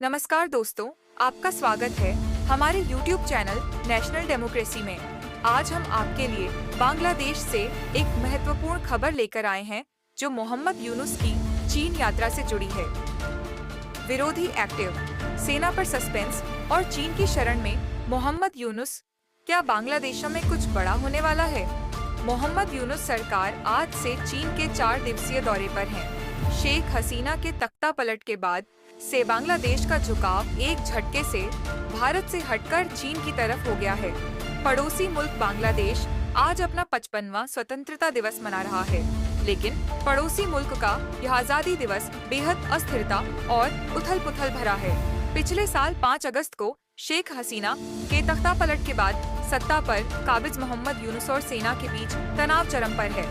नमस्कार दोस्तों, आपका स्वागत है हमारे YouTube चैनल नेशनल डेमोक्रेसी में। आज हम आपके लिए बांग्लादेश से एक महत्वपूर्ण खबर लेकर आए हैं जो मोहम्मद यूनुस की चीन यात्रा से जुड़ी है। विरोधी एक्टिव, सेना पर सस्पेंस और चीन की शरण में मोहम्मद यूनुस। क्या बांग्लादेश में कुछ बड़ा होने वाला है? मोहम्मद यूनुस सरकार आज से चीन के 4 दिवसीय दौरे पर है। शेख हसीना के तख्ता पलट के बाद से बांग्लादेश का झुकाव एक झटके से भारत से हटकर चीन की तरफ हो गया है। पड़ोसी मुल्क बांग्लादेश आज अपना 55वां स्वतंत्रता दिवस मना रहा है, लेकिन पड़ोसी मुल्क का यह आजादी दिवस बेहद अस्थिरता और उथल-पुथल भरा है। पिछले साल 5 अगस्त को शेख हसीना के तख्ता पलट के बाद सत्ता पर काबिज मोहम्मद यूनुस और सेना के बीच तनाव चरम पर है।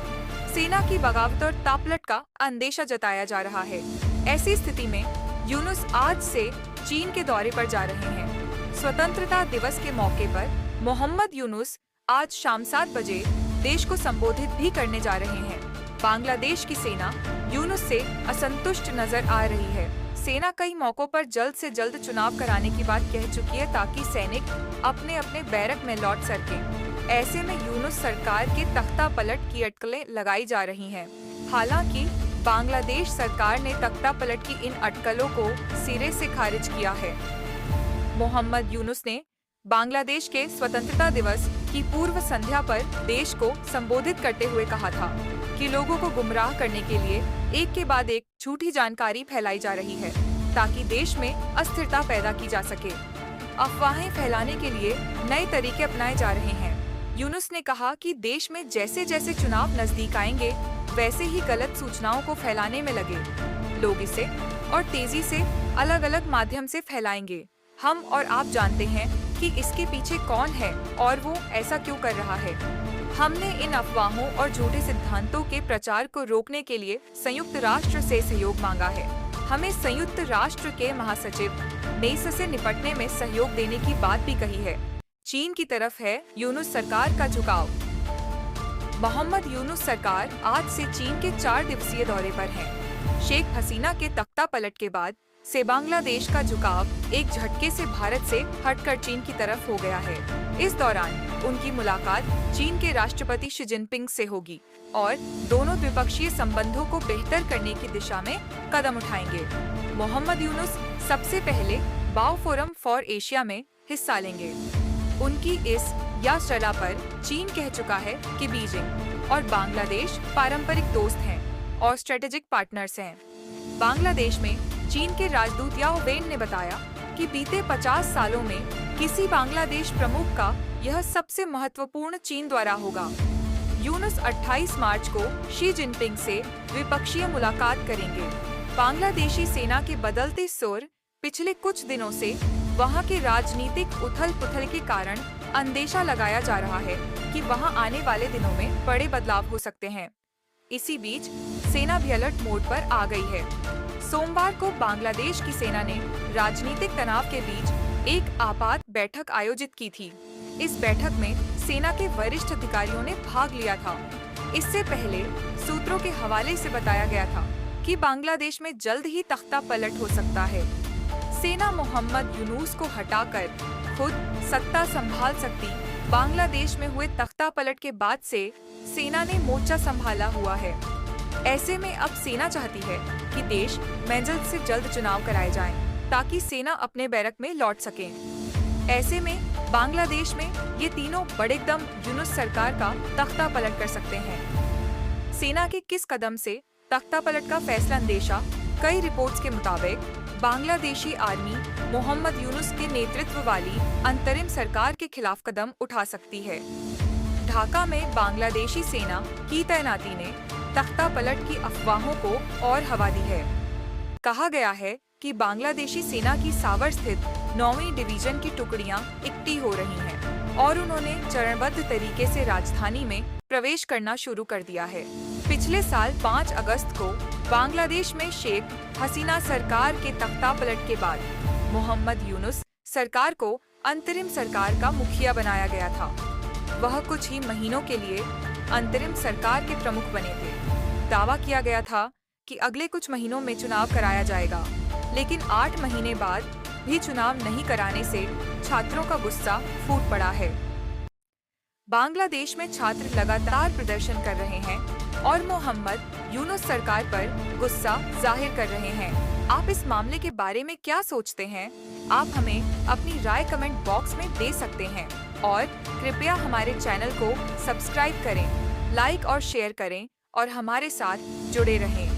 सेना की बगावत और तापलट का अंदेशा जताया जा रहा है। ऐसी स्थिति में यूनुस आज से चीन के दौरे पर जा रहे हैं। स्वतंत्रता दिवस के मौके पर मोहम्मद यूनुस आज शाम 7 बजे देश को संबोधित भी करने जा रहे हैं। बांग्लादेश की सेना यूनुस से असंतुष्ट नजर आ रही है। सेना कई मौकों पर जल्द से जल्द चुनाव कराने की बात कह चुकी है ताकि सैनिक अपने अपने बैरक में लौट सकें। ऐसे में यूनुस सरकार के तख्ता पलट की अटकलें लगाई जा रही हैं। हालांकि बांग्लादेश सरकार ने तख्ता पलट की इन अटकलों को सिरे से खारिज किया है। मोहम्मद यूनुस ने बांग्लादेश के स्वतंत्रता दिवस की पूर्व संध्या पर देश को संबोधित करते हुए कहा था कि लोगों को गुमराह करने के लिए एक के बाद एक झूठी जानकारी फैलाई जा रही है ताकि देश में अस्थिरता पैदा की जा सके। अफवाहें फैलाने के लिए नए तरीके अपनाए जा रहे हैं। यूनुस ने कहा कि देश में जैसे जैसे चुनाव नजदीक आएंगे वैसे ही गलत सूचनाओं को फैलाने में लगे। लोग इसे और तेजी से अलग अलग माध्यम से फैलाएंगे। हम और आप जानते हैं कि इसके पीछे कौन है और वो ऐसा क्यों कर रहा है। हमने इन अफवाहों और झूठे सिद्धांतों के प्रचार को रोकने के लिए संयुक्त राष्ट्र से सहयोग मांगा है। हमें संयुक्त राष्ट्र के महासचिव ने इससे निपटने में सहयोग देने की बात भी कही है। चीन की तरफ है यूनुस सरकार का झुकाव। मोहम्मद यूनुस सरकार आज से चीन के 4 दिवसीय दौरे पर है। शेख हसीना के तख्ता पलट के बाद से बांग्लादेश का झुकाव एक झटके से भारत से हटकर चीन की तरफ हो गया है। इस दौरान उनकी मुलाकात चीन के राष्ट्रपति शी जिनपिंग से होगी और दोनों द्विपक्षीय संबंधों को बेहतर करने की दिशा में कदम उठाएंगे। मोहम्मद यूनुस सबसे पहले बाओ फोरम फॉर एशिया में हिस्सा लेंगे। उनकी इस यात्रा पर चीन कह चुका है कि बीजिंग और बांग्लादेश पारंपरिक दोस्त हैं और स्ट्रेटेजिक पार्टनर्स हैं। बांग्लादेश में चीन के राजदूत याओ वेन ने बताया कि बीते 50 सालों में किसी बांग्लादेश प्रमुख का यह सबसे महत्वपूर्ण चीन दौरा होगा। यूनुस 28 मार्च को शी जिनपिंग से द्विपक्षीय मुलाकात करेंगे। बांग्लादेशी सेना के बदलते सुर पिछले कुछ दिनों से वहां के राजनीतिक उथल-पुथल के कारण अंदेशा लगाया जा रहा है कि वहां आने वाले दिनों में बड़े बदलाव हो सकते हैं। इसी बीच सेना भी अलर्ट मोड पर आ गई है। सोमवार को बांग्लादेश की सेना ने राजनीतिक तनाव के बीच एक आपात बैठक आयोजित की थी। इस बैठक में सेना के वरिष्ठ अधिकारियों ने भाग लिया था। इससे पहले सूत्रों के हवाले से बताया गया था कि बांग्लादेश में जल्द ही तख्ता पलट हो सकता है। सेना मोहम्मद यूनुस को हटाकर खुद सत्ता संभाल सकती। बांग्लादेश में हुए तख्ता पलट के बाद से सेना ने मोर्चा संभाला हुआ है। ऐसे में अब सेना चाहती है कि देश में जल्द से जल्द चुनाव कराए जाएं, ताकि सेना अपने बैरक में लौट सके। ऐसे में बांग्लादेश में ये तीनों बड़े एकदम यूनुस सरकार का तख्ता पलट कर सकते हैं। सेना के किस कदम से तख्ता पलट का फैसला अंदेशा? कई रिपोर्ट्स के मुताबिक बांग्लादेशी आर्मी मोहम्मद यूनुस के नेतृत्व वाली अंतरिम सरकार के खिलाफ कदम उठा सकती है। ढाका में बांग्लादेशी सेना की तैनाती ने तख्ता पलट की अफवाहों को और हवा दी है। कहा गया है कि बांग्लादेशी सेना की सावर स्थित 9वीं डिवीजन की टुकड़ियां इकट्ठी हो रही हैं और उन्होंने चरणबद्ध तरीके से राजधानी में प्रवेश करना शुरू कर दिया है। पिछले साल 5 अगस्त को बांग्लादेश में शेख हसीना सरकार के तख्ता पलट के बाद मोहम्मद यूनुस सरकार को अंतरिम सरकार का मुखिया बनाया गया था। वह कुछ ही महीनों के लिए अंतरिम सरकार के प्रमुख बने थे। दावा किया गया था कि अगले कुछ महीनों में चुनाव कराया जाएगा, लेकिन 8 महीने बाद भी चुनाव नहीं कराने से छात्रों का गुस्सा फूट पड़ा है। बांग्लादेश में छात्र लगातार प्रदर्शन कर रहे हैं और मोहम्मद यूनुस सरकार पर गुस्सा जाहिर कर रहे हैं। आप इस मामले के बारे में क्या सोचते हैं? आप हमें अपनी राय कमेंट बॉक्स में दे सकते हैं और कृपया हमारे चैनल को सब्सक्राइब करें, लाइक और शेयर करें और हमारे साथ जुड़े रहें।